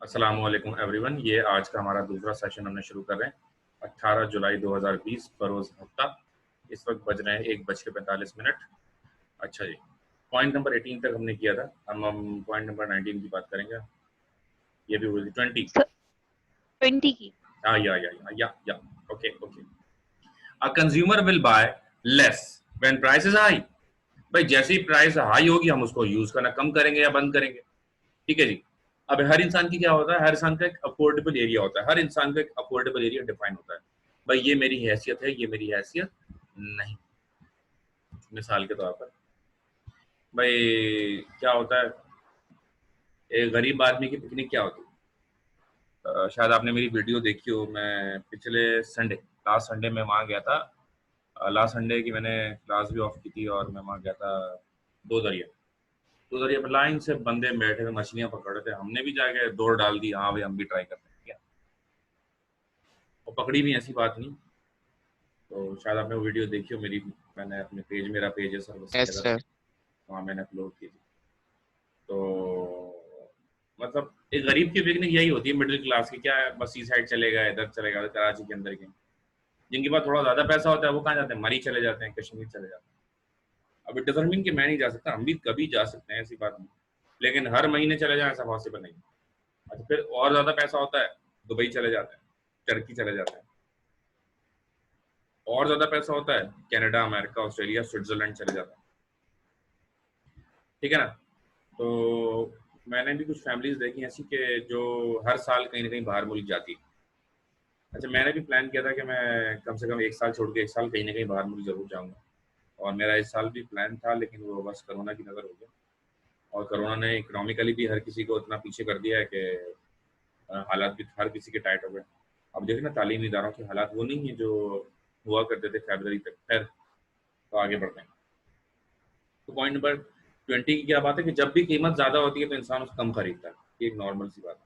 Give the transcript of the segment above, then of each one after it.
अस्सलाम वालेकुम एवरीवन। ये आज का हमारा दूसरा सेशन हमने शुरू कर रहे हैं 18 जुलाई 2020 बरोज़ हफ्ता। इस वक्त बज रहे हैं 1:45। अच्छा जी, पॉइंट नंबर 18 तक हमने किया था। हम पॉइंट नंबर 19 की बात करेंगे। ये भी हुई 20 की। या okay. A consumer will buy less when price is high. भाई जैसे ही प्राइस हाई होगी हम उसको यूज करना कम करेंगे या बंद करेंगे। ठीक है जी। अब हर इंसान की क्या होता है, हर इंसान का एक अफोर्डेबल एरिया होता है, हर इंसान का एक अफोर्डेबल एरिया डिफाइन होता है। भाई ये मेरी हैसियत है, ये मेरी हैसियत नहीं। मिसाल के तौर पर भाई क्या होता है, एक गरीब आदमी की पिकनिक क्या होती है। शायद आपने मेरी वीडियो देखी हो। मैं पिछले संडे, लास्ट संडे में वहाँ गया था। लास्ट संडे की मैंने क्लास भी ऑफ की थी और मैं वहाँ गया था दो दरिया पर लाइन से बंदे बैठे थे, मछलियां पकड़ रहे थे। हमने भी जाके दौड़ डाल दी, हाँ भाई हम भी ट्राई करते हैं क्या, और पकड़ी भी, ऐसी बात नहीं। तो शायद आपने वो वीडियो देखी हो मेरी, मैंने अपने पेज, मेरा पेज है सर यस सर। वहाँ मैंने अपलोड की थी। तो मतलब एक गरीब की पिकनिक यही होती है, मिडिल क्लास की। क्या है, बस सी साइड चलेगा, इधर चलेगा, कराची के अंदर के। जिनके पास थोड़ा ज्यादा पैसा होता है वो कहाँ जाते हैं, मरी चले जाते हैं, कश्मीर चले जाते हैं। अब इट डजंट मीन कि मैं नहीं जा सकता, हम भी कभी जा सकते हैं, ऐसी बात नहीं। लेकिन हर महीने चले जाए ऐसा पॉसिबल नहीं। अच्छा, फिर और ज्यादा पैसा होता है, दुबई चले जाते हैं, टर्की चले जाते हैं। और ज्यादा पैसा होता है, कनाडा, अमेरिका, ऑस्ट्रेलिया, स्विट्जरलैंड चले जाते हैं। ठीक है ना। तो मैंने भी कुछ फैमिलीज देखी ऐसी कि जो हर साल कहीं ना कहीं बाहर मुल्क जाती है। अच्छा, मैंने भी प्लान किया था कि मैं कम से कम एक साल छोड़ के एक साल कहीं ना कहीं बाहर मुल्क जरूर जाऊंगा, और मेरा इस साल भी प्लान था, लेकिन वो बस कोरोना की नज़र हो गया। और कोरोना ने इकोनॉमिकली भी हर किसी को इतना पीछे कर दिया है कि हालात भी हर किसी के टाइट हो गए। अब देखो ना, तालीमी इदारों के हालात वो नहीं है जो हुआ करते थे फरवरी तक। खैर, तो आगे बढ़ते हैं। तो पॉइंट नंबर 20 की क्या बात है कि जब भी कीमत ज़्यादा होती है तो इंसान उसको कम खरीदता है। ये एक नॉर्मल सी बात है।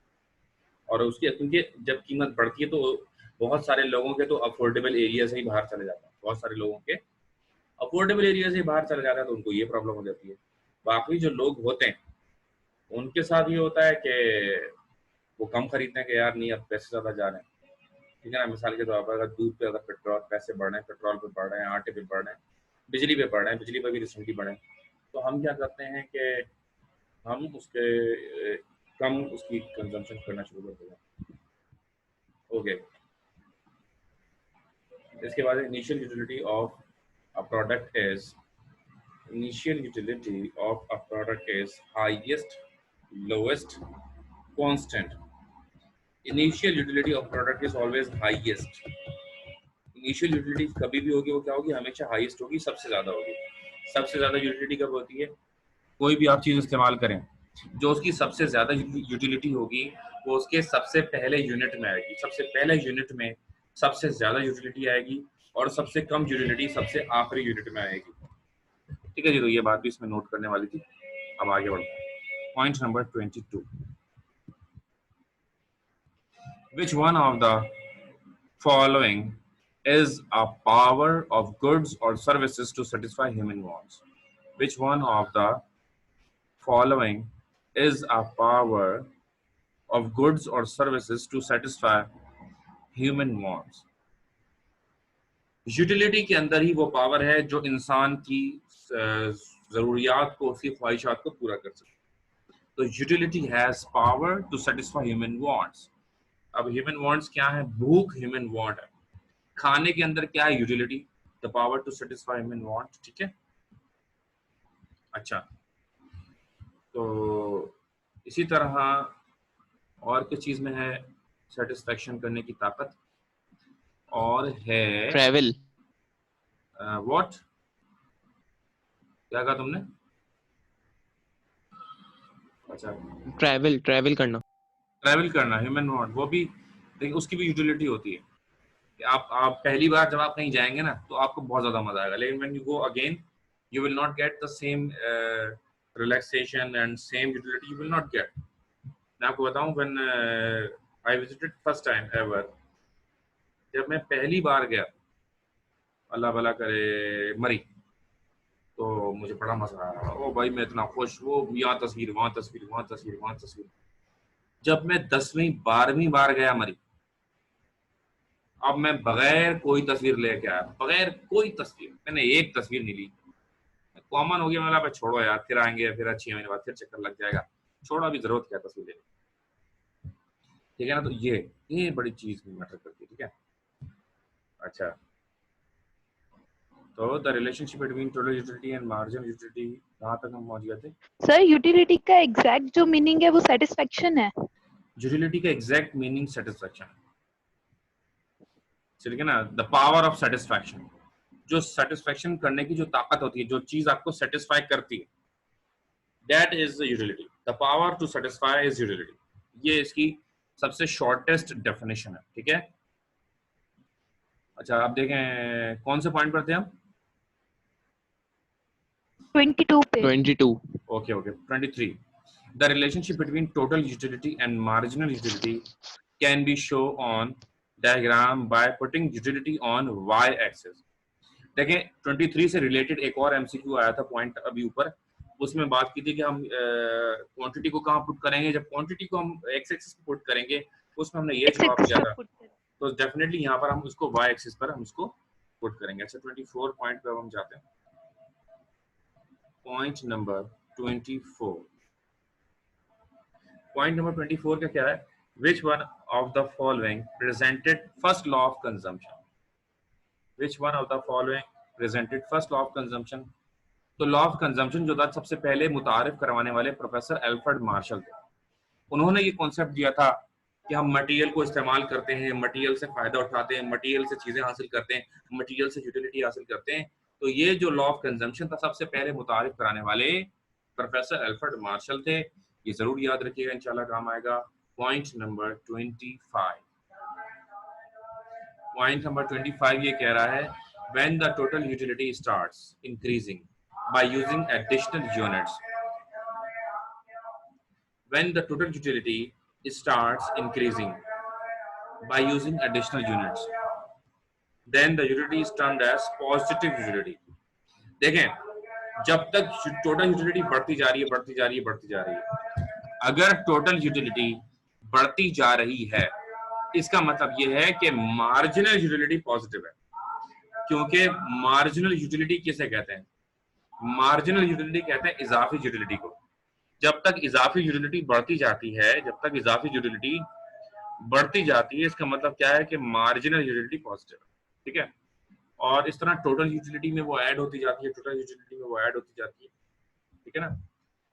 और उसकी, क्योंकि जब कीमत बढ़ती है तो बहुत सारे लोगों के तो अफोर्डेबल एरिया से ही बाहर चले जाते हैं। बहुत सारे लोगों के अफोर्डेबल एरिया से ही बाहर चले जाते हैं, तो उनको ये प्रॉब्लम हो जाती है। बाकी जो लोग होते हैं उनके साथ ये होता है कि वो कम खरीदते हैं कि यार नहीं, अब पैसे ज़्यादा जा रहे हैं। ठीक है ना। मिसाल के तौर पर अगर दूध पे, अगर पेट्रोल पैसे बढ़ रहे हैं, पेट्रोल पे बढ़ रहे हैं, आटे पे बढ़ रहे हैं, बिजली पे बढ़ रहे हैं, बिजली पे भी रिसेंटली बढ़े हैं, तो हम क्या करते हैं कि हम उसके कम उसकी कंजम्पशन करना शुरू कर देते हैं। ओके। इसके बाद initial utility of a product is, initial utility of a product is highest, lowest, constant. Initial utility of product is always highest. Initial utility कभी भी होगी, वो क्या होगी, हमेशा हाईएस्ट होगी, सबसे ज्यादा होगी। सबसे ज्यादा यूटिलिटी कब होती है, कोई भी आप चीज इस्तेमाल करें, जो उसकी सबसे ज्यादा यूटिलिटी होगी वो उसके सबसे पहले यूनिट में आएगी। सबसे पहले यूनिट में सबसे ज्यादा यूटिलिटी आएगी, और सबसे कम यूटिलिटी सबसे आखिरी यूनिट में आएगी। ठीक है जी। तो ये बात भी इसमें नोट करने वाली थी। अब आगे बढ़ते हैं। Point number 22, which one of the following is a power of goods or services to satisfy human wants? Which one of the following is a power of goods or services to satisfy human wants? Utility के अंदर ही वो power है जो इंसान की जरूरियात को, उसकी ख्वाहिशात को पूरा कर सकती है। तो utility has power to satisfy human wants. अब ह्यूमन वांट्स क्या है, भूख ह्यूमन वांट है। खाने के अंदर क्या है, utility, the power to satisfy human want. ठीक है। अच्छा, तो इसी तरह और किस चीज में है सेटिस्फेक्शन करने की ताकत, और है ट्रैवल। व्हाट, क्या कहा तुमने? अच्छा, ट्रैवल करना। ट्रैवल करना ह्यूमन वांट, वो भी देखिए उसकी भी यूटिलिटी होती है कि आप पहली बार जब आप कहीं जाएंगे ना तो आपको बहुत ज्यादा मजा आएगा, लेकिन when you go again you will not get the same relaxation and same utility, you will not gate. मैं आपको बताऊं, when I visited first time ever, जब मैं पहली बार गया, अल्लाह भला करे, मरी, तो मुझे बड़ा मजा आया। ओ भाई मैं इतना खुश, वो यहाँ तस्वीर, वहाँ तस्वीर, वहाँ तस्वीर, वहाँ तस्वीर। जब मैं 10वीं 12वीं बार गया मरी, अब मैं बगैर कोई तस्वीर लेके आया, बगैर कोई तस्वीर, मैंने एक तस्वीर नहीं ली, कॉमन हो गया, मतलब छोड़ो यार, फिर आएंगे, फिर 6 महीने बाद फिर चक्कर लग जाएगा, छोड़ो, अभी जरूरत क्या तस्वीर लेने, ठीक है ना। तो ये बड़ी चीज मैटर करती है, ठीक है। अच्छा, तो the relationship between total utility and marginal utility, कहाँ तक हम पहुंच गए थे? सर यूटिलिटी का एग्जैक्ट जो मीनिंग है वो सेटिस्फेक्शन है। यूटिलिटी का एग्जैक्ट मीनिंग सेटिस्फेक्शन, ठीक है ना, द पावर ऑफ सेटिस्फैक्शन, जो सेटिस्फेक्शन करने की जो ताकत होती है, जो चीज आपको सेटिस्फाई करती है, that is the utility, the power to satisfy is utility. ये इसकी सबसे शॉर्टेस्ट डेफिनेशन है, ठीक है। अच्छा, आप देखें कौन से पॉइंट पर थे हम? 22 पे। 22. Okay, 23. The relationship between total utility and marginal utility can be shown on diagram by putting utility on y-axis. देखें, 23 से रिलेटेड एक और एमसीक्यू आया था पॉइंट अभी ऊपर, उसमें बात की थी कि हम क्वांटिटी को कहाँ पुट करेंगे। जब क्वांटिटी को हम एक्स एक्सिस पे पुट करेंगे, उसमें हमने ये जवाब दिया था, तो डेफिनेटली यहाँ पर हम उसको वाई एक्सिस पर हम उसको पुट करेंगे। अच्छा, 24 पॉइंट पे हम जाते हैं। पॉइंट नंबर 24, पॉइंट नंबर 24 का क्या है? Which one of the following presented first law of consumption? Which one of the following presented first law of consumption? तो लॉ ऑफ कंजम्पशन जो था, सबसे पहले मुतारिफ करवाने वाले प्रोफेसर एल्फ्रेड मार्शल थे। उन्होंने ये कॉन्सेप्ट दिया था कि हम मटेरियल को इस्तेमाल करते हैं, मटेरियल से फायदा उठाते हैं, मटेरियल से चीजें हासिल करते हैं, मटेरियल से यूटिलिटी हासिल करते हैं। तो ये जो लॉ ऑफ कंजम्पशन था, सबसे पहले मुतारिफ कराने वाले प्रोफेसर एल्फ्रेड मार्शल थे। ये जरूर याद रखिएगा, इंशाल्लाह काम आएगा। पॉइंट नंबर 25, पॉइंट नंबर 25 ये कह रहा है, when the total utility starts increasing by using additional units, when the total utility starts increasing by using additional units, then the utility is termed as positive utility. देखें, जब तक total utility बढ़ती जा रही है, बढ़ती जा रही है, बढ़ती जा रही है, अगर टोटल यूटिलिटी बढ़ती जा रही है, इसका मतलब यह है कि मार्जिनल यूटिलिटी पॉजिटिव है। क्योंकि मार्जिनल यूटिलिटी किसे कहते हैं? मार्जिनल यूटिलिटी कहते हैं इजाफी यूटिलिटी को। जब तक इजाफी यूटिलिटी बढ़ती जाती है, जब तक इजाफी यूटिलिटी बढ़ती जाती है, इसका मतलब क्या है कि मार्जिनल यूटिलिटी पॉजिटिव है, ठीक है। और इस तरह टोटल यूटिलिटी में वो ऐड होती जाती है, टोटल यूटिलिटी में वो ऐड होती जाती है, ठीक है ना।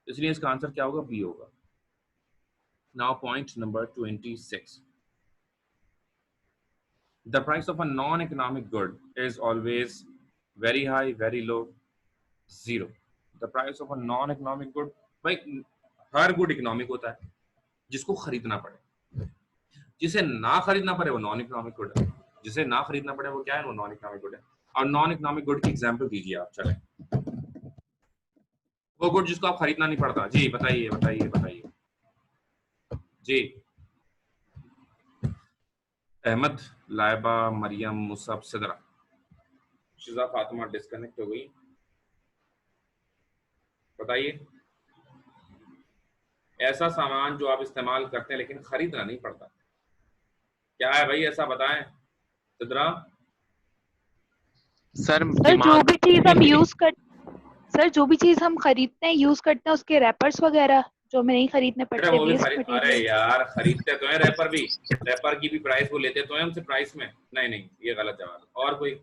इसलिए इसका आंसर क्या होगा? बी होगा। Now point number 26, the price of a non-economic good is always very high, very low, zero. The price of a non-economic good, भाई हर गुड इकोनॉमिक होता है जिसको खरीदना पड़े, जिसे ना खरीदना पड़े वो नॉन इकोनॉमिक गुड है, जिसे ना खरीदना पड़े वो क्या है? वो नॉन इकोनॉमिक गुड है। और नॉन इकोनॉमिक गुड की एग्जांपल दीजिए आप, चलें, वो गुड जिसको आप खरीदना नहीं पड़ता। जी बताइए, बताइए, बताइए जी। अहमद, लाइबा, मरियम, मुसब, सिदरा, शिजा, फातिमा डिस्कनेक्ट हो गई, बताइए। ऐसा सामान जो आप इस्तेमाल करते हैं लेकिन खरीदना नहीं पड़ता, क्या है भाई? ऐसा बताएं सिदरा। सर जो भी चीज हम यूज कर सर जो भी चीज हम खरीदते हैं, यूज करते हैं, उसके रैपर्स वगैरह जो हमें नहीं खरीदने पड़ते, वो भी वेस्ट अरे मटेरियल। यार, खरीदते तो हैं रैपर भी, रैपर की भी प्राइस वो लेते तो हैं हमसे प्राइस में। नहीं नहीं, ये गलत जवाब। और कोई?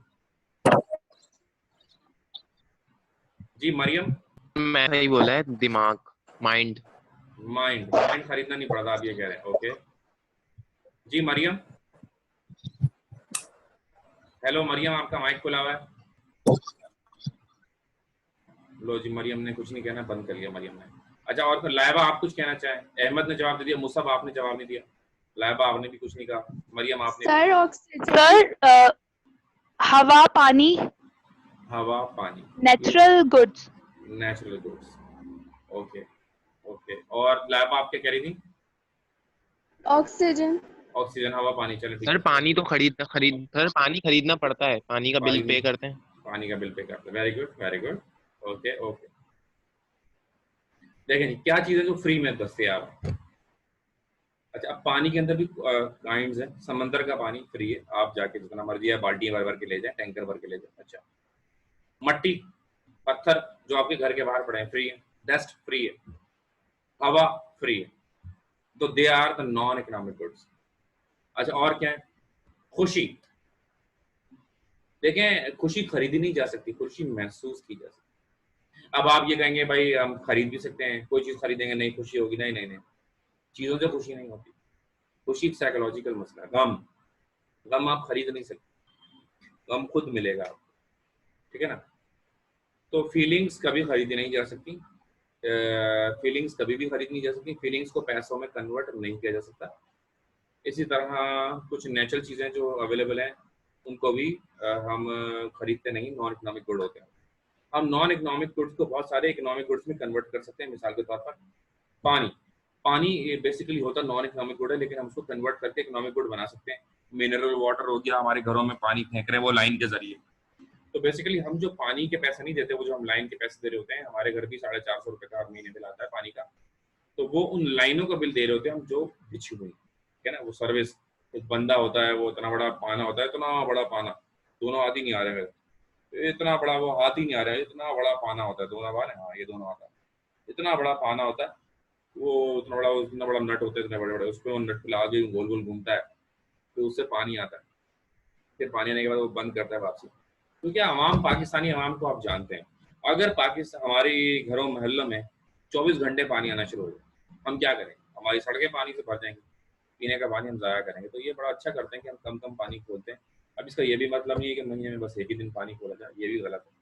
जी मरियम। मैं सही बोला है, दिमाग, माइंड। माइंड, माइंड खरीदना नहीं पड़ता, आप ये कह रहे हैं, ओके। जी मरियम, हेलो मरियम, आपका माइक खुला हुआ है। लो जी, मरियम ने कुछ नहीं कहना, बंद कर लिया मरियम ने। अच्छा, और फिर लाइबा, आप कुछ कहना चाहें? अहमद ने जवाब दे दिया, मुसब आपने जवाब नहीं दिया, लाइबा आपने भी कुछ नहीं कहा, मरियम आपने सर हवा, पानी, हवा, पानी, natural goods. Natural goods, okay okay. और लाइबा आप क्या कह रही थी? ऑक्सीजन। ऑक्सीजन, हवा, पानी, चलो ठीक सर है। पानी तो सर पानी खरीदना पड़ता है, पानी का बिल पे करते हैं। पानी का बिल पे करते हैं, very good, very good, okay okay. देखिए क्या चीज है जो फ्री में दस्तियाब है? अच्छा, अब पानी के अंदर भी काइंड्स हैं। समंदर का पानी फ्री है, आप जाके जितना मर्जी है बाल्टी भर भर के ले जाए, टैंकर भर के ले जाए। अच्छा, मट्टी पत्थर जो आपके घर के बाहर पड़े हैं फ्री है, डस्ट फ्री है, हवा फ्री है। तो they are the non economic goods. अच्छा, और क्या है? खुशी। देखें, खुशी खरीदी नहीं जा सकती, खुशी महसूस की जा सकती। अब आप ये कहेंगे भाई हम खरीद भी सकते हैं, कोई चीज खरीदेंगे नहीं खुशी होगी, नहीं नहीं नहीं, चीजों से खुशी नहीं होती। खुशी एक साइकोलॉजिकल मसला है। गम, गम आप खरीद नहीं सकते, गम खुद मिलेगा आपको, ठीक है ना। तो फीलिंग्स कभी खरीदी नहीं जा सकती, फीलिंग्स कभी भी खरीद नहीं जा सकती, फीलिंग्स को पैसों में कन्वर्ट नहीं किया जा सकता। इसी तरह कुछ नेचुरल चीज़ें जो अवेलेबल हैं उनको भी हम खरीदते नहीं, नॉन इकोनॉमिक गुड होते हैं। हम नॉन इकोनॉमिक गुड्स को बहुत सारे इकोनॉमिक गुड्स में कन्वर्ट कर सकते हैं। मिसाल के तौर पर पानी, पानी बेसिकली होता नॉन इकोनॉमिक गुड है, लेकिन हम उसको कन्वर्ट करके इकोनॉमिक गुड बना सकते हैं। मिनरल वाटर हो गया, हमारे घरों में पानी फेंक रहे हैं वो लाइन के जरिए, तो बेसिकली हम जो पानी के पैसे नहीं देते, वो जो हम लाइन के पैसे दे रहे होते हैं, हमारे घर भी 450 रुपये का हर महीने बिल आता है पानी का, तो वो उन लाइनों का बिल दे रहे होते हैं हम जो बिछी हुई, ठीक है ना। वो सर्विस, एक बंदा होता है, वो इतना बड़ा पाना होता है, इतना बड़ा पाना, दोनों हाथ ही नहीं आ रहे मेरे, इतना बड़ा, वो हाथ ही नहीं आ रहा है, इतना बड़ा पाना होता है, दोनों बार, हाँ ये दोनों आता है, इतना बड़ा पाना होता है, वो इतना बड़ा नट होता है, इतने बड़े बड़े, उस पर वो नट पे आगे गोल गोल घूमता है, फिर उससे पानी आता है, फिर पानी आने के बाद वो बंद करता है वापसी। तो क्या आवाम, पाकिस्तानी आवाम को आप जानते हैं, अगर पाकिस्तान हमारे घरों मोहल्लों में 24 घंटे पानी आना शुरू हो जाए, हम क्या करें? हमारी सड़कें पानी से भर जाएंगी, पीने का पानी हम ज़ाया करेंगे। तो ये बड़ा अच्छा करते हैं कि हम कम कम पानी खोलते हैं। अब इसका ये भी मतलब नहीं है कि महीने में बस एक ही दिन पानी खोला जाए, ये भी गलत है,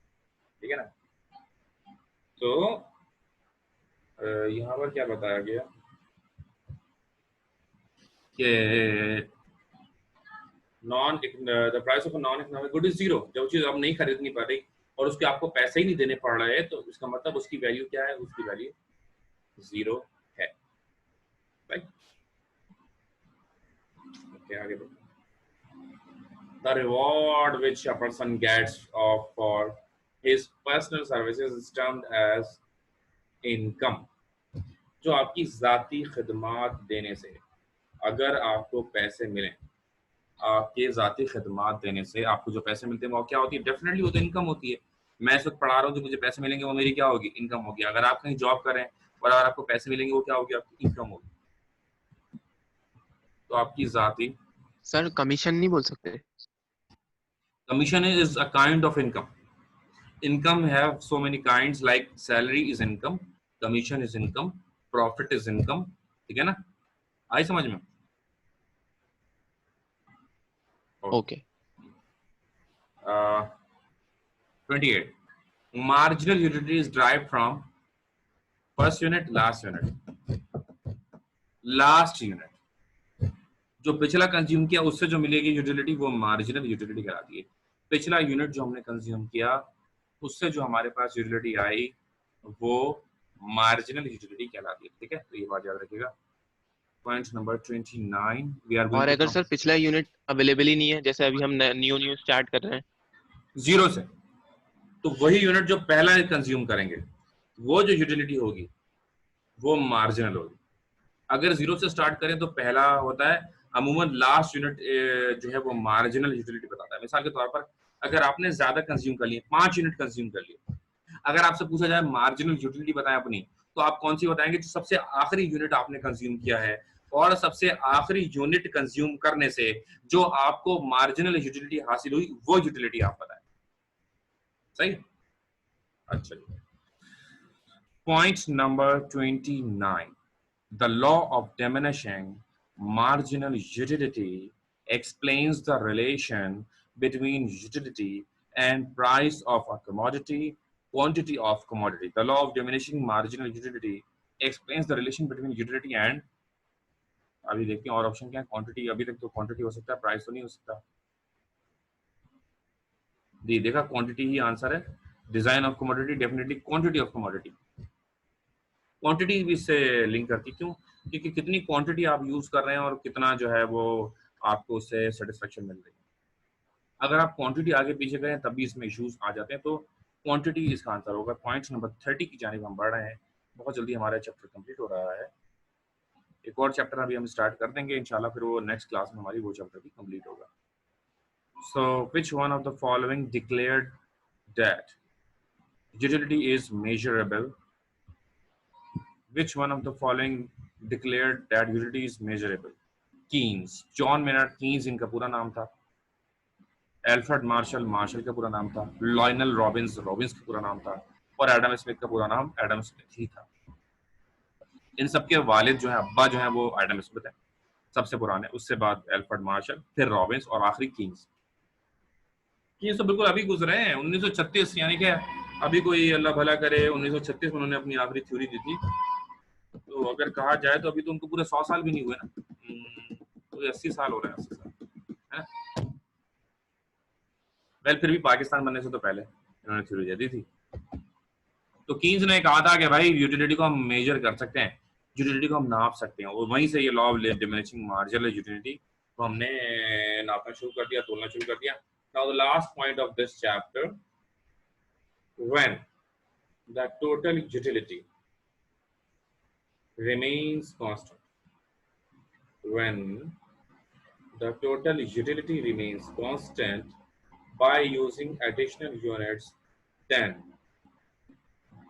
ठीक है ना। तो यहाँ पर क्या बताया गया कि known the price of non economic good is zero. जब चीज आप नहीं खरीद नहीं पा रही और उसके आपको पैसे ही नहीं देने पड़ रहे हैं, तो इसका मतलब उसकी वैल्यू क्या है? उसकी वैल्यू जीरो है, राइट। ओके, आगे बढ़ो। The reward which a person gets for his personal services is termed as income। जो आपकी जाती खिदमात देने से अगर आपको पैसे मिले, आपके जाती खिदमात देने से आपको जो पैसे मिलते हैं वो क्या होती है? डेफिनेटली वो तो इनकम होती है। मैं इस वक्त पढ़ा रहा हूँ, जो मुझे पैसे मिलेंगे वो मेरी क्या होगी? इनकम होगी। अगर आप कहीं जॉब करें और अगर आपको पैसे मिलेंगे वो क्या होगी? आपकी इनकम होगी। तो आपकी जाती, सर कमीशन नहीं बोल सकते? Commission is a kind of income. Income have so many kinds, like salary is income, commission is income, profit is income, ठीक है ना? आई समझ में? Okay. 28 marginal utility is derived from first unit, last unit। जो पिछला consume किया उससे जो मिलेगी यूटिलिटी वो मार्जिनल यूटिलिटी कहलाती है। पिछला यूनिट जो हमने कंज्यूम किया उससे जो हमारे पास यूटिलिटी आई वो मार्जिनल यूटिलिटी कहलाती है, ठीक है। तो ये बात याद रखिएगा। Point number 29 we are going और अगर टू सर पिछला यूनिट अवेलेबल ही नहीं है, जैसे अभी हम न्यू स्टार्ट कर रहे हैं, जीरो से, तो वही यूनिट जो पहला कंज्यूम करेंगे वो जो यूटिलिटी होगी वो मार्जिनल होगी। अगर जीरो से स्टार्ट करें तो पहला होता है, अमूमन लास्ट यूनिट जो है वो मार्जिनल यूटिलिटी बताता है। मिसाल के तौर पर अगर आपने ज्यादा कंज्यूम कर लिए, 5 यूनिट कंज्यूम कर लिए, अगर आपसे पूछा जाए मार्जिनल यूटिलिटी बताएं अपनी, तो आप कौन सी बताएंगे? जो सबसे आखिरी यूनिट आपने कंज्यूम किया है, और सबसे आखिरी यूनिट कंज्यूम करने से जो आपको मार्जिनल यूटिलिटी हासिल हुई वो यूटिलिटी आप बताएं। सही? अच्छा, point number 29 The law of diminishing marginal utility explains the relation between utility and price of a commodity, quantity of commodity. The law of diminishing marginal utility explains the relation between utility and, अभी देखते हैं और option क्या है। Quantity, अभी तक तो quantity हो सकता है, प्राइस तो नहीं हो सकता। देखा, क्वांटिटी ही आंसर है। Design of commodity, definitely quantity of commodity. Quantity भी इससे लिंक करती, क्यों? क्योंकि कितनी क्वांटिटी आप यूज कर रहे हैं और कितना जो है वो आपको उससे सेटिस्फेक्शन मिल रही है। अगर आप क्वांटिटी आगे पीछे करें तब भी इसमें इश्यूज आ जाते हैं। तो क्वांटिटी इसका आंसर होगा। पॉइंट नंबर 30 की जानिब हम बढ़ रहे हैं, बहुत जल्दी हमारा चैप्टर कंप्लीट हो रहा है। एक और चैप्टर अभी हम स्टार्ट कर देंगे इंशाल्लाह, फिर वो नेक्स्ट क्लास में हमारी वो चैप्टर भी कंप्लीट होगा. So which one of the following declared that utility is measurable? Which one of the following declared that utility is measurable? Keynes, John Maynard Keynes इनका पूरा नाम था. एल्फ्रेड मार्शल, मार्शल का पूरा नाम था. लॉयनल रॉबिन्स, रॉबिन्स का पूरा नाम था. और एडम स्मिथ का पूरा नाम एडम स्मिथ ही था. इन सबके वालिद जो है, अब्बा जो है वो एडम स्मिथ है सबसे पुराने, उससे बाद एल्फ्रेड मार्शल, फिर रॉबिन्स और आखिरी कीन्स. कीन्स तो बिल्कुल अभी गुजरे हैं 1936, यानी कि अभी कोई अल्लाह भला करे 1936 में उन्होंने अपनी आखिरी थ्योरी दी थी. तो अगर कहा जाए तो अभी तो उनको पूरे 100 साल भी नहीं हुए ना, तो 80 साल हो रहे हैं, 80 साल है. वेल फिर भी पाकिस्तान बनने से तो पहले इन्होंने थ्योरी दी थी. तो कीन्स ने कहा था कि भाई यूटिलिटी को हम मेजर कर सकते हैं, यूटिलिटी को हम नाप सकते हैं, और वहीं से ये law of diminishing marginal utility को हमने नापना शुरू कर दिया, तोलना शुरू कर दिया. Now the last point of this chapter, when the total utility remains constant, when the total utility remains constant by using additional units, then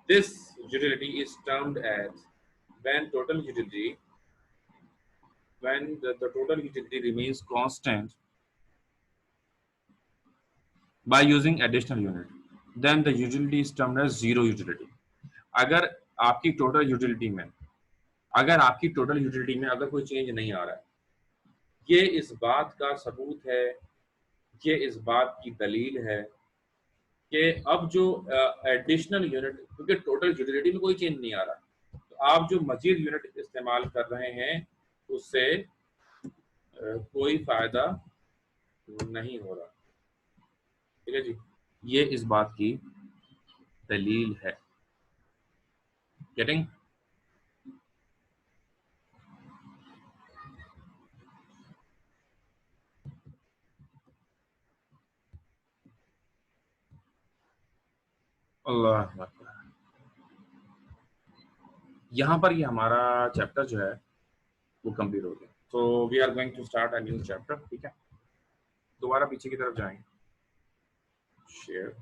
this utility is termed as when the total utility remains constant by using additional unit, then the utility is termed as zero utility. अगर आपकी total utility में अगर कोई change नहीं आ रहा है, ये इस बात का सबूत है, ये इस बात की दलील है कि अब जो एडिशनल यूनिट, क्योंकि टोटल यूटिलिटी में कोई चेंज नहीं आ रहा, तो आप जो मजीद यूनिट इस्तेमाल कर रहे हैं उससे कोई फायदा नहीं हो रहा. ठीक है जी, ये इस बात की दलील है. गेटिंग? अल्लाह, यहाँ पर ये हमारा चैप्टर जो है वो कंप्लीट हो गया. So we are going to start a new chapter. ठीक है, दोबारा पीछे की तरफ जाएंगे. शेयर.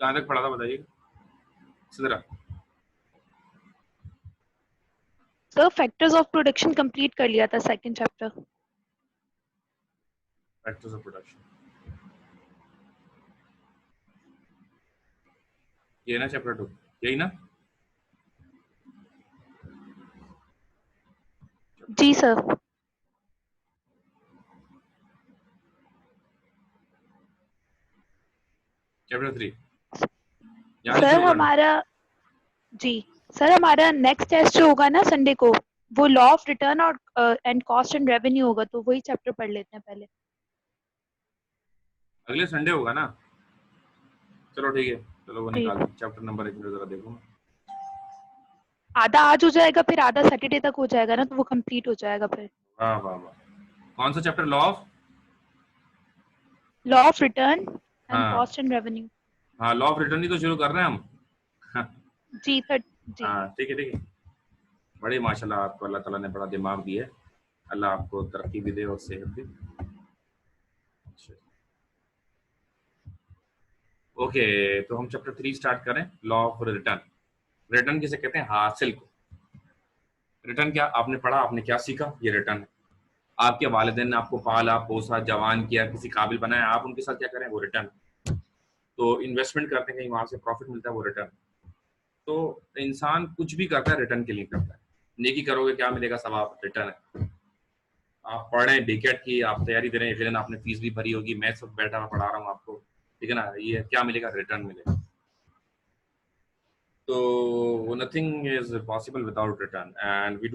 कहाँ तक पढ़ा था बताइए Sidra? Sir factors of production complete कर लिया था second chapter. Factors of production, ये ना चैप्टर 2, यही ना? जी सर. चैप्टर 3 सर हमारा नेक्स्ट टेस्ट जो होगा ना संडे को, वो लॉ ऑफ रिटर्न और एंड कॉस्ट एंड रेवेन्यू होगा, तो वही चैप्टर पढ़ लेते हैं पहले. अगले संडे होगा ना? चलो ठीक है, चलो वो निकाल. चैप्टर नंबर 1 जरा देखो. आधा आज हो जाएगा, फिर आधा सैटरडे तक हो जाएगा ना, तो वो कंप्लीट हो जाएगा फिर. वाह वाह वाह. कौन सा chapter? Law of return and cost and revenue. हाँ, लॉ ऑफ रिटर्न ही तो शुरू कर रहे हैं हम. जी सर. हाँ ठीक है, ठीक है. बड़े माशाल्लाह, आपको अल्लाह ताला ने बड़ा दिमाग दिया है. अल्लाह आपको तरक्की भी दे और सेहत भी. ओके, तो हम चैप्टर 3 स्टार्ट करें. Law of return. रिटर्न किसे कहते हैं? हासिल को. रिटर्न क्या आपने पढ़ा, आपने क्या सीखा? ये रिटर्न है. आपके वालिदैन ने आपको पाला पोसा जवान किया, किसी काबिल बनाया, आप उनके साथ क्या करें? वो रिटर्न. तो इन्वेस्टमेंट करते हैं, कहीं वहां से प्रॉफिट मिलता है, वो रिटर्न. तो इंसान कुछ भी करता है रिटर्न के लिए करता है. नेकी करोगे क्या मिलेगा? सवाब. रिटर्न है. आप पढ़ रहे हैं बीकेट की, आप तैयारी दे रहे हैं, फिर आपने फीस भी भरी होगी, मैं सब बैठा मैं पढ़ा रहा हूँ आपको, ठीक है ना? ये क्या मिलेगा? रिटर्न मिलेगा. तो nothing is possible without return, and we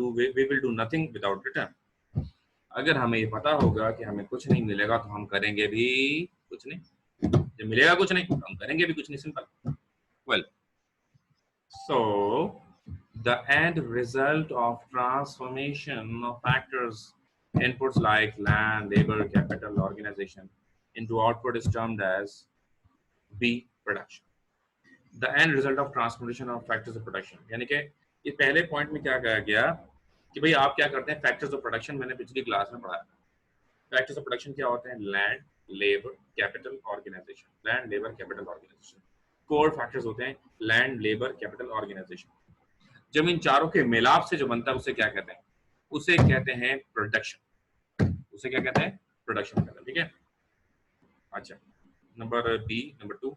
will do nothing without return. अगर हमें ये पता होगा कि हमें कुछ नहीं मिलेगा तो हम करेंगे भी कुछ नहीं, जब मिलेगा कुछ नहीं तो हम करेंगे भी कुछ नहीं, simple. Well, so the end result of transformation of factors inputs like land, labor, capital, organization into output is termed as B, production. The end result of transformation of factors of production, यानी कि ये पहले point में क्या कहा गया कि भाई आप क्या करते हैं, फैक्टर्स ऑफ प्रोडक्शन मैंने पिछली क्लास में पढ़ाया। फैक्टर्स ऑफ प्रोडक्शन क्या होते हैं? Land, labour, capital, organisation. Land, labour, capital, organisation. Core factors होते हैं लैंड, लेबर, कैपिटल, ऑर्गेनाइजेशन। जब इन चारों के मिलाप से जो बनता है उसे क्या कहते हैं? उसे कहते हैं प्रोडक्शन। उसे क्या कहते हैं? प्रोडक्शन कहते हैं, ठीक है। अच्छा, number B, number 2,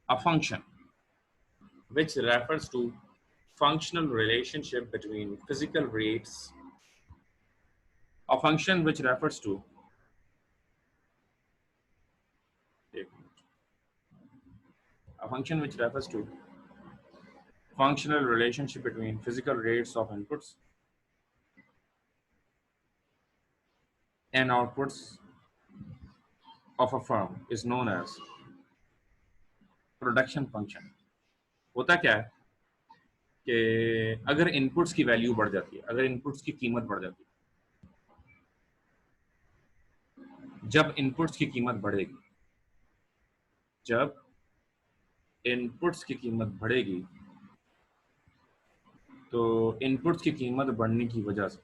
a function which refers to functional relationship between physical rates, a function which refers to a function which refers to functional relationship between physical rates of inputs and outputs of a firm is known as production function। होता क्या है कि अगर inputs की value बढ़ जाती है, अगर इनपुट्स की कीमत बढ़ जाती है, जब इनपुट्स की कीमत बढ़ेगी, जब इनपुट्स की कीमत बढ़ेगी तो इनपुट्स की कीमत बढ़ने की वजह से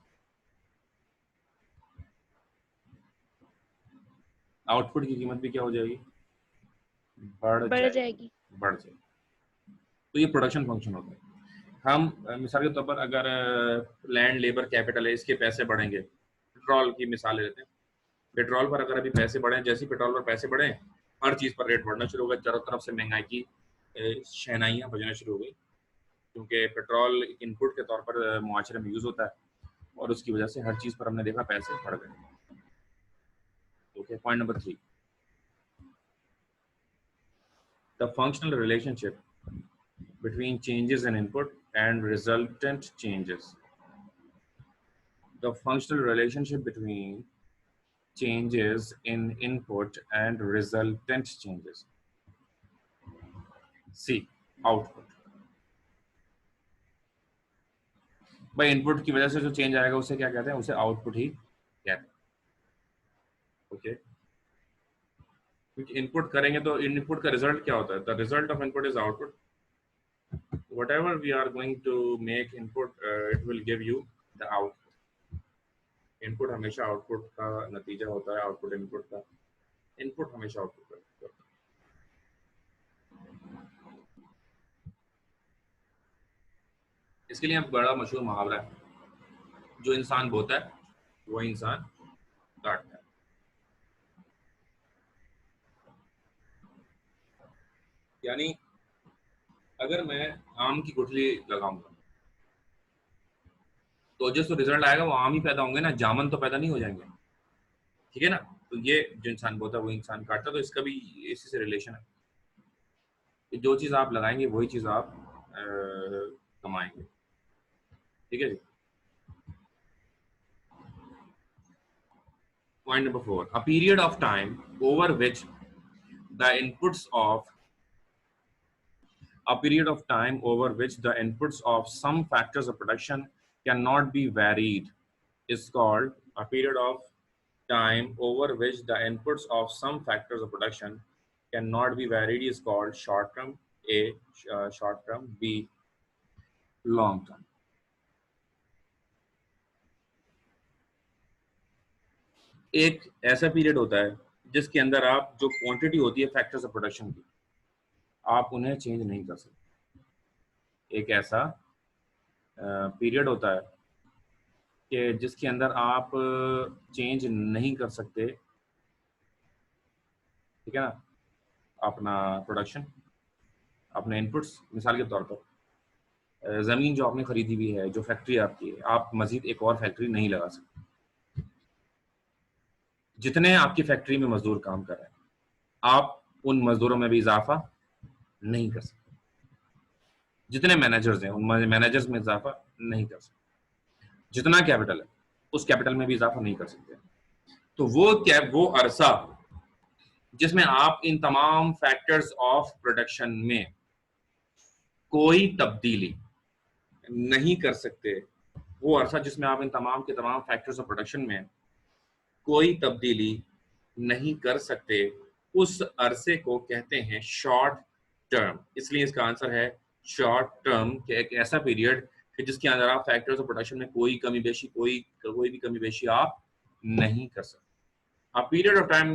आउटपुट की कीमत भी क्या हो जाएगी? बढ़ जाएगी। बढ़ जाएगी। तो ये प्रोडक्शन फंक्शन होता है। हम मिसाल के तौर पर अगर लैंड, लेबर, कैपिटल है, इसके पैसे बढ़ेंगे। पेट्रोल की मिसाल ले लेते हैं। पेट्रोल पर अगर अभी पैसे बढ़े, जैसे पेट्रोल पर पैसे बढ़े, हर चीज़ पर रेट बढ़ना शुरू हो गया, चारों तरफ से महंगाई की शहनाइयाँ बजना शुरू हो गई, क्योंकि पेट्रोल इनपुट के तौर पर मुआशरे में यूज़ होता है और उसकी वजह से हर चीज़ पर हमने देखा पैसे बढ़ गए। Okay, point number 3, the functional relationship between changes in input and resultant changes. The functional relationship between changes in input and resultant changes. C, output. भाई इनपुट की वजह से जो चेंज आएगा उसे क्या कहते हैं? उसे आउटपुट ही कहते हैं। ओके, क्योंकि इनपुट करेंगे तो इनपुट का रिजल्ट क्या होता है? The result of input is output. Whatever we are going to make input, it will give you the output. Input हमेशा आउटपुट का नतीजा होता है, आउटपुट इनपुट का, इनपुट हमेशा आउटपुट का होता है। इसके लिए अब बड़ा मशहूर मुहावरा है, जो इंसान बोता है वो इंसान काटता है। यानी अगर मैं आम की गुठली लगाऊंगा तो जिस रिजल्ट आएगा वो आम ही पैदा होंगे ना, जामन तो पैदा नहीं हो जाएंगे, ठीक है ना। तो ये जो इंसान बोता है वो इंसान काटता, तो इसका भी इसी से रिलेशन है कि जो चीज़ आप लगाएंगे वही चीज़ आप कमाएंगे, ठीक है जी। Point number 4, a period of time over which the inputs of some factors of production cannot be varied is called a period of time over which the inputs of some factors of production cannot be varied is called short term, A, short term, B, long term. एक ऐसा period होता है जिसके अंदर आप जो quantity होती है फैक्टर्स ऑफ प्रोडक्शन की, आप उन्हें चेंज नहीं कर सकते। एक ऐसा पीरियड होता है कि जिसके अंदर आप चेंज नहीं कर सकते, ठीक है ना, अपना प्रोडक्शन, अपने इनपुट्स। मिसाल के तौर पर ज़मीन जो आपने खरीदी हुई है, जो फैक्ट्री आपकी है, आप मजीद एक और फैक्ट्री नहीं लगा सकते। जितने आपकी फैक्ट्री में मजदूर काम कर रहे हैं, आप उन मजदूरों में भी इजाफा नहीं कर सकते। जितने मैनेजर्स हैं उन मैनेजर्स में इजाफा नहीं कर सकते। जितना कैपिटल है उस कैपिटल में भी इजाफा नहीं कर सकते। तो वो अरसा जिसमें आप इन तमाम फैक्टर्स ऑफ प्रोडक्शन में कोई तब्दीली नहीं कर सकते, वो अरसा जिसमें आप इन तमाम के तमाम फैक्टर्स ऑफ प्रोडक्शन में कोई तब्दीली नहीं कर सकते, उस अरसे को कहते हैं शॉर्ट टर्म। इसलिए इसका आंसर है शॉर्ट टर्म, कि एक ऐसा पीरियड कि जिसके अंदर आप फैक्टर्स ऑफ प्रोडक्शन में कोई कमी बेशी कोई भी कमी बेशी आप नहीं कर सकते। A period of time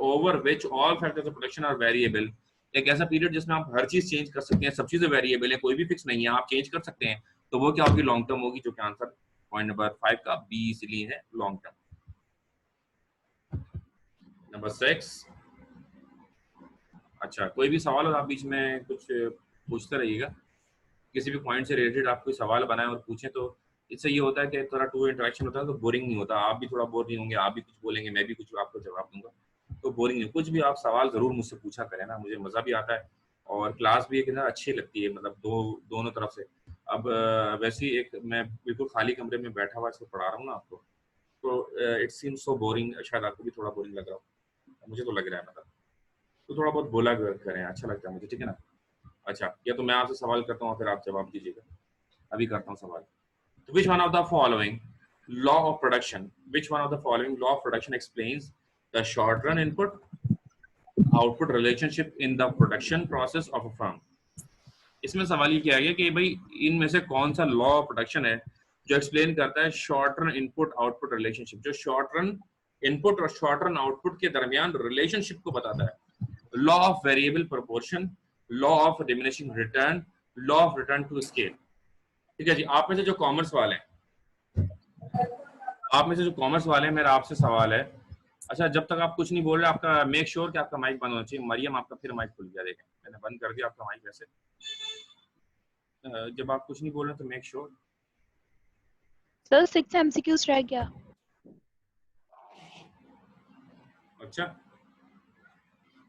over which all factors of production are variable, एक ऐसा पीरियड जिसमें आप हर चीज चेंज कर सकते हैं, सब चीजें वेरिएबल है, कोई भी फिक्स नहीं है, आप चेंज कर सकते हैं, तो वो क्या होगी? लॉन्ग टर्म होगी, जो कि आंसर पॉइंट नंबर 5 का बी इसलिए है लॉन्ग टर्म। नंबर 6, अच्छा कोई भी सवाल हो आप बीच में कुछ पूछते रहिएगा, किसी भी पॉइंट से रिलेटेड आप कोई सवाल बनाएं और पूछें, तो इससे ये होता है कि थोड़ा टू इंटरेक्शन होता है, तो बोरिंग नहीं होता, आप भी थोड़ा बोर नहीं होंगे, आप भी कुछ बोलेंगे, मैं भी कुछ आपको जवाब दूंगा, तो बोरिंग नहीं। कुछ भी आप सवाल जरूर मुझसे पूछा करें ना, मुझे मजा भी आता है और क्लास भी एक ना अच्छी लगती है, मतलब दोनों तरफ से। अब वैसे ही एक मैं बिल्कुल खाली कमरे में बैठा हुआ इसको पढ़ा रहा हूँ ना आपको, तो इट सीम्स सो बोरिंग, शायद आपको भी थोड़ा बोरिंग लग रहा हो, मुझे तो लग रहा है, मतलब तो थोड़ा बहुत बोला करें, अच्छा लगता है मुझे, ठीक है ना। अच्छा, या तो मैं आपसे सवाल करता हूँ फिर आप जवाब दीजिएगा। अभी करता हूँ सवाल। तो which one of the following law of production, which one of the following law of production explains the short run input output relationship in the production process of a firm? इसमें सवाल ये किया गया कि भाई इनमें से कौन सा लॉ ऑफ प्रोडक्शन है जो एक्सप्लेन करता है short run input output relationship, जो शॉर्ट रन इनपुट और शॉर्ट रन आउटपुट के दरमियान रिलेशनशिप को बताता है। Law of variable proportion, law of diminishing return, law of return to scale. ठीक है जी, आप में से जो कॉमर्स वाले हैं, मेरा आपसे सवाल है, अच्छा जब तक आप कुछ नहीं बोल रहे, आपका मेक श्योर कि आपका माइक बंद होना चाहिए। मरियम, आपका फिर माइक खुल गया, देखें मैंने बंद कर दिया आपका माइक। वैसे जब आप कुछ नहीं बोल रहे तो मेक श्योर। सर 6 एमसीक्यूज रह गया। अच्छा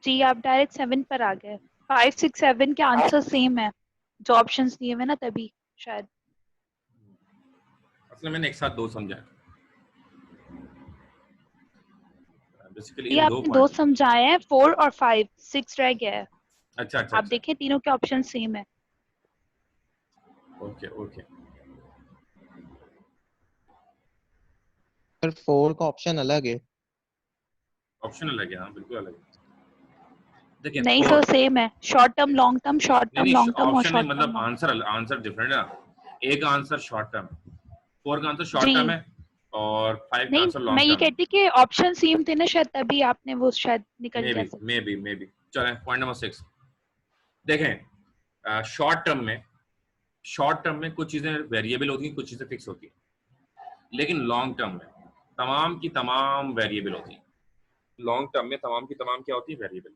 जी, आप डायरेक्ट 7 पर आ गए। 5, 6, 7 के आंसर सेम है, जो ऑप्शंस दिए हुए ना, तभी शायद। असल मैंने एक साथ दो समझा, बेसिकली ये इन दो आपने दो पॉइंट। समझाए हैं, 4 और 5, 6 रह गया है। अच्छा अच्छा आप अच्छा, देखें तीनों के ऑप्शन सेम है। Okay okay. सर 4 का ऑप्शन अलग है। ऑप्शन अलग है, हाँ बिल्कुल अलग है। देखिए नहीं फोर, सर, सेम है। Short term long term, short नहीं टर्म नहीं लॉन्ग टर्म और ऑप्शन नहीं, शॉर्ट टर्म मतलब लॉन्ग। आंसर डिफरेंट है ना। एक आंसर शॉर्ट टर्म, 4 का आंसर शॉर्ट टर्म जी है और 5 का नहीं, आंसर मैं लॉन्ग ये टर्म है। कहती कि ऑप्शन सेम थे ना, शायद तभी आपने वो शायद निकल गया सब। मे बी चलें, पॉइंट नंबर 6 देखें। शॉर्ट टर्म में कुछ चीजें वेरिएबल होती हैं, कुछ चीजें फिक्स होती हैं, लेकिन लॉन्ग टर्म में तमाम की तमाम वेरिएबल होती हैं। लॉन्ग टर्म में तमाम की तमाम क्या होती है? Variable.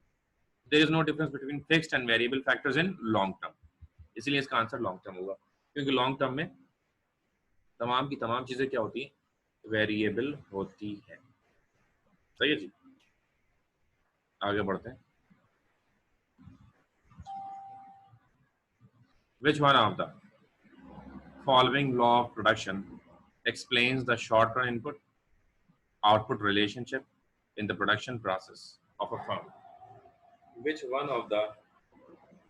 There is no difference between fixed and variable factors in long term, इसलिए इसका आंसर लॉन्ग टर्म होगा, क्योंकि लॉन्ग टर्म में तमाम की तमाम चीजें क्या होती हैं? वेरिएबल होती है। सही है जी, आगे बढ़ते हैं। Which one of the following law of production explains the short run input output relationship in the production process of a firm? Which one of the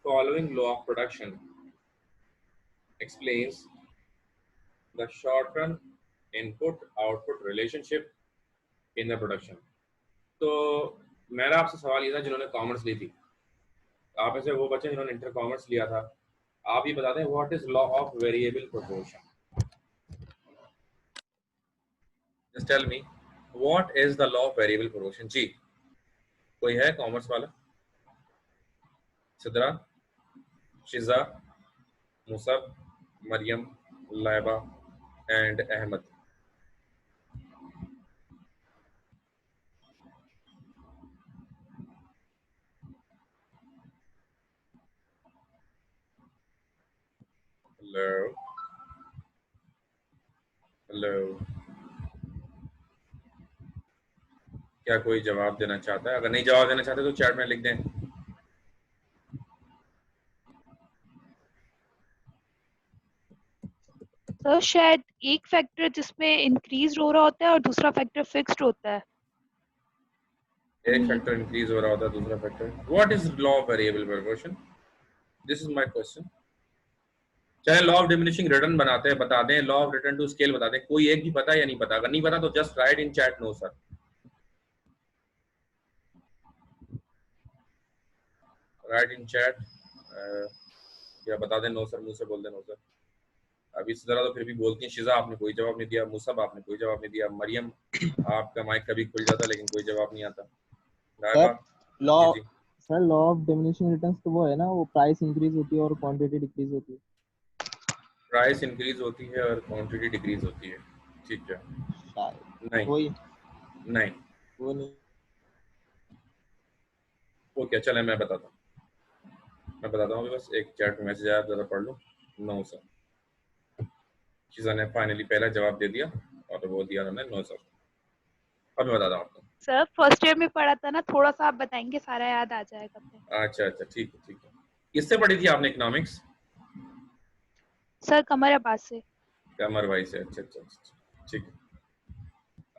following law of production explains the short run input output relationship in the production? तो मेरा आपसे सवाल ये था जिन्होंने commerce ली थी, आप ऐसे वो बच्चे जिन्होंने इंटर कॉमर्स लिया था, आप ये बताते हैं what is law of variable proportion. Just tell me what is the law of variable proportion. जी कोई है कॉमर्स वाला? Sidra, Shiza, Musab, Maryam, Laiba and Ahmad. Hello hello, क्या कोई जवाब देना चाहता है? अगर नहीं जवाब देना चाहते तो चैट में लिख दें। सर शायद एक फैक्टर जिसमें इंक्रीज हो रहा होता है और दूसरा फैक्टर फिक्स्ड होता है। एक फैक्टर इंक्रीज हो रहा होता है, दूसरा factor. What is law of variable proportion? This is my question. चाहे लॉ ऑफ डिमिनिशिंग रिटर्न बनाते हैं, बता दें, law of return to scale बता दें, कोई एक भी पता है या नहीं पता? अगर नहीं पता तो just write in chat no sir. Write in chat या बता दें नो सर, मुंह से बोल दें नो सर। अब इस तरह तो फिर भी बोलती हैं। शिजा आपने कोई जवाब नहीं दिया, मुसब आपने कोई जवाब नहीं दिया, मरियम आपका माइक कभी खुल जाता लेकिन कोई जवाब नहीं आता। सर लॉ जी जी sir law of diminishing returns तो वो है ना, वो प्राइस इंक्रीज होती है और क्वांटिटी डिक्रीज होती है। प्राइस इंक्रीज होती है और क्वांटिटी डिक्रीज होती है, ठीक है? शायद नहीं वही नहीं, वो नहीं। ओके चले मैं बताता हूँ, अभी बस एक चैट में मैसेज आया, जरा पढ़ लो। नो सर, शिजा ने फाइनली पहला जवाब दे दिया और वो दिया उन्होंने नो सर। अब मैं बताता हूँ आपको। सर फर्स्ट ईयर में पढ़ा था ना, थोड़ा सा आप बताएंगे सारा याद आ जाएगा फिर। अच्छा अच्छा ठीक है ठीक है। किससे पढ़ी थी आपने इकोनॉमिक्स? सर कमर अब्बास से। कमर भाई से, अच्छा अच्छा अच्छा, ठीक है।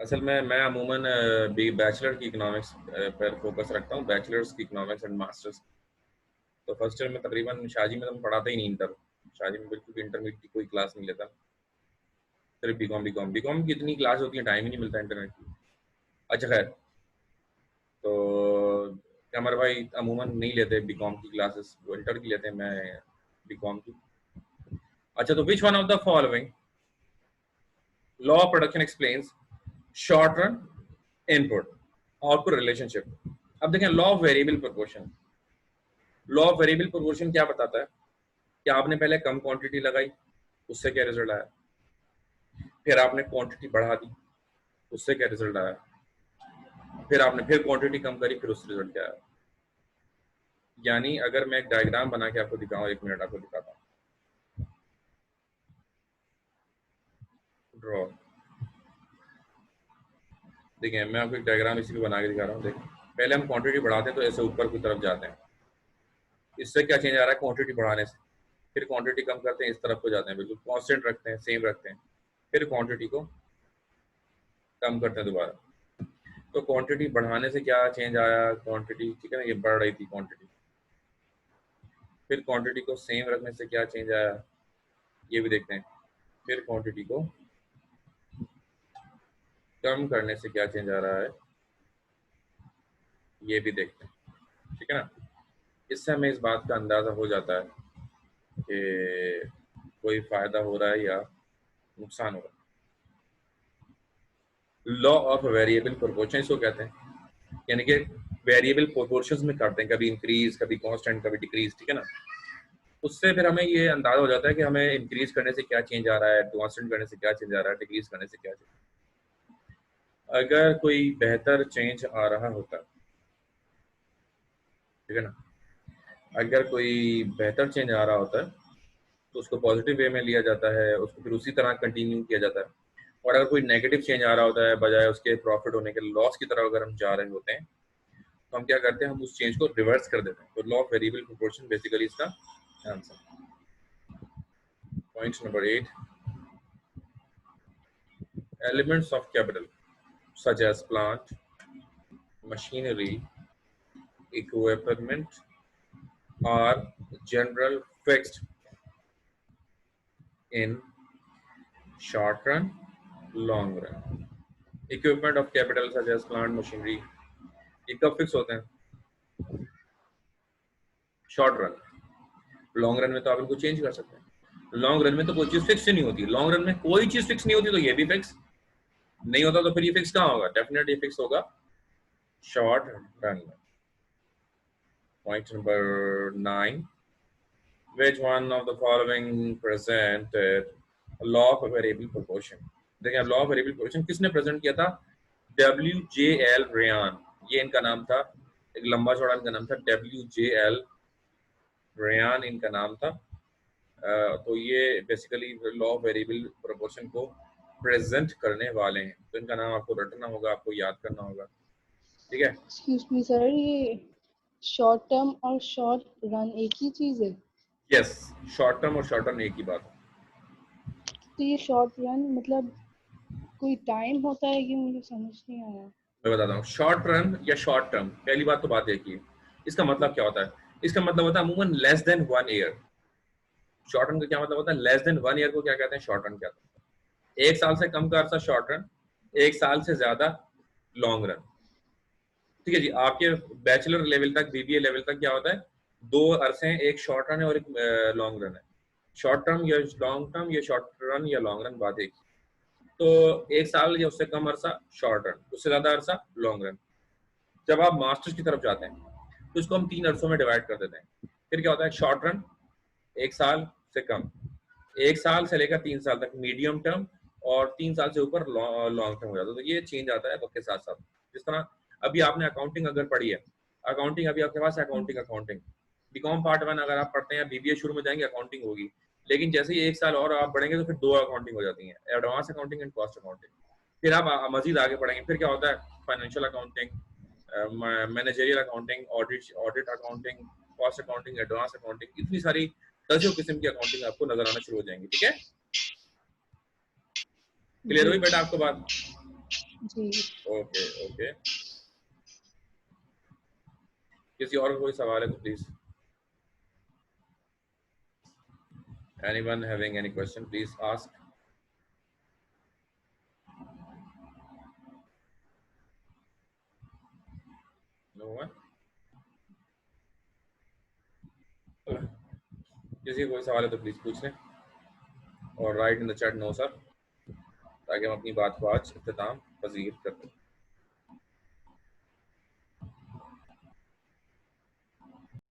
असल में मैं अमूमन बैचलर की इकोनॉमिक्स पर फोकस रखता हूँ, बैचलर्स की इकोनॉमिक्स एंड मास्टर्स। तो फर्स्ट ईयर में तकरीबन शादी में तो मैं पढ़ाता ही नहीं, इंटर शादी में बिल्कुल भी इंटरमीडिएट की कोई क्लास नहीं लेता, सिर्फ बीकॉम की इतनी क्लास होती है, टाइम ही नहीं मिलता इंटरनेट की। अच्छा खैर, तो कमर भाई अमूमन नहीं लेते बीकॉम की क्लासेस, वो इंटर की लेते हैं, मैं बीकॉम की। अच्छा, तो which one of the following law of production explains short run input output relationship? अब देखें, law of variable proportion. Law of variable proportion क्या बताता है कि आपने पहले कम क्वांटिटी लगाई, उससे क्या रिजल्ट आया, फिर आपने क्वांटिटी बढ़ा दी, उससे क्या रिजल्ट आया, फिर आपने फिर क्वांटिटी कम करी, फिर उससे रिजल्ट क्या आया। यानी अगर मैं एक डायग्राम बना के आपको दिखाऊं, 1 मिनट आपको दिखाता हूं, ड्रॉ। देखिए मैं आपको एक डायग्राम इसी पे बना के दिखा रहा हूँ। देखिए पहले हम क्वांटिटी बढ़ाते हैं तो ऐसे ऊपर की तरफ जाते हैं, इससे क्या चेंज आ रहा है क्वांटिटी बढ़ाने से। फिर क्वांटिटी कम करते हैं, इस तरफ को जाते हैं, बिल्कुल कांस्टेंट रखते हैं, सेम रखते हैं, फिर क्वांटिटी को कम करते हैं दोबारा। तो क्वांटिटी बढ़ाने से क्या चेंज आया, क्वांटिटी ठीक है ना, ये बढ़ रही थी क्वांटिटी, फिर क्वांटिटी को सेम रखने से क्या चेंज आया, ये भी देखते हैं, फिर क्वांटिटी को कम करने से क्या चेंज आ रहा है, ये भी देखते हैं, ठीक है ना। इससे हमें इस बात का अंदाजा हो जाता है कि कोई फायदा हो रहा है या नुकसान हो रहा है। लॉ ऑफ वेरिएबल प्रोपोर्शन इसको कहते हैं, यानी कि वेरिएबल प्रोपोर्शंस में करते हैं, कभी इंक्रीज, कभी कांस्टेंट, कभी डिक्रीज, ठीक है ना। उससे फिर हमें ये अंदाजा हो जाता है कि हमें इंक्रीज करने से क्या चेंज आ रहा है, कांस्टेंट करने से क्या चेंज आ रहा है, डिक्रीज करने से क्या चेंज। अगर कोई बेहतर चेंज आ रहा होता है, ठीक है ना, अगर कोई बेहतर चेंज आ रहा होता है तो उसको पॉजिटिव वे में लिया जाता है, उसको फिर उसी तरह कंटिन्यू किया जाता है। और अगर कोई नेगेटिव चेंज आ रहा होता है, बजाय उसके प्रॉफिट होने के लॉस की तरफ अगर हम जा रहे होते हैं, तो हम क्या करते हैं, हम उस चेंज को रिवर्स कर देते हैं। तो law of variable proportion basically इसका answer. Point number 8, elements of capital such as plant, machinery, equipment are general fixed in short run, long run. Equipment of capital such as plant, machinery, ये कब fix होते हैं? Short run. Long run में तो आप इनको change कर सकते हैं। लॉन्ग रन में तो कोई चीज फिक्स नहीं होती, लॉन्ग रन में कोई चीज फिक्स नहीं होती, तो ये भी फिक्स नहीं होता, तो फिर ये फिक्स कहाँ होगा? डेफिनेटली फिक्स होगा शॉर्ट रन में। Point number 9, which one of the following presented a law of variable proportion? देखिए अब लॉ ऑफ वेरिएबल प्रोपोर्शन किसने प्रेजेंट किया था? WJL रेयान, ये इनका नाम था, एक लंबा चौड़ा इनका नाम था, WJL रेयान इनका नाम था। तो ये basically law of variable proportion को प्रेजेंट करने वाले हैं। तो इनका नाम आपको रटना होगा, आपको याद करना होगा, ठीक है। एक्सक्यूज मी सर, ये शॉर्ट टर्म और शॉर्ट रन एक ही चीज है? यस, शॉर्ट टर्म और शॉर्ट रन एक ही बात है। तो ये शॉर्ट रन मतलब कोई टाइम होता है कि मुझे समझ नहीं आया। मैं बताता हूँ, शॉर्ट रन या शॉर्ट टर्म, पहली बात तो बात एक ही है। इसका मतलब क्या होता है? इसका मतलब होता है अमूमन less than 1 year. Short run का क्या मतलब होता है? लेस देन 1 ईयर को क्या कहते हैं? शॉर्ट रन कहते हैं। 1 साल से कम का अर्सा शॉर्ट रन, 1 साल से ज्यादा लॉन्ग रन। ठीक है जी। आपके बैचलर लेवल तक, बीबीए लेवल तक क्या होता है? 2 अरसे हैं, एक शॉर्ट रन है और एक लॉन्ग रन है। शॉर्ट टर्म या लॉन्ग टर्म या शॉर्ट रन या लॉन्ग रन, बात एक। तो 1 साल या उससे कम अरसा शॉर्ट रन, उससे ज्यादा अरसा लॉन्ग रन। जब आप मास्टर्स की तरफ जाते हैं तो इसको हम 3 अरसों में डिवाइड कर देते हैं। फिर क्या होता है? शॉर्ट रन 1 साल से कम, 1 साल से लेकर 3 साल तक मीडियम टर्म, और 3 साल से ऊपर लॉन्ग टर्म हो जाता है। तो ये चेंज आता है वक्त के साथ साथ। जिस तरह अभी आपने अकाउंटिंग अगर पढ़ी है, अकाउंटिंग अभी आपके पास अकाउंटिंग बीकॉम पार्ट 1 अगर आप पढ़ते हैं, बीबीए शुरू में जाएंगे अकाउंटिंग होगी, लेकिन जैसे ही 1 साल और आप बढ़ेंगे तो फिर 2 अकाउंटिंग हो जाती है, advance accounting and cost accounting. फिर आप मजीद आगे पढ़ेंगे, फिर क्या होता है? Financial accounting, managerial accounting, audit accounting, cost accounting, advance accounting, इतनी सारी दसियों किस्म की अकाउंटिंग आपको नजर आना शुरू हो जाएंगी। ठीक है, क्लियर हुई बेटा आपको बात? जी। Okay okay. किसी और कोई सवाल है तो please, anyone having any question please ask. No one? किसी कोई सवाल है तो प्लीज पूछ लें और write in the chat no sir, ताकि हम अपनी बात को आज इख्तिताम पजीर कर दें।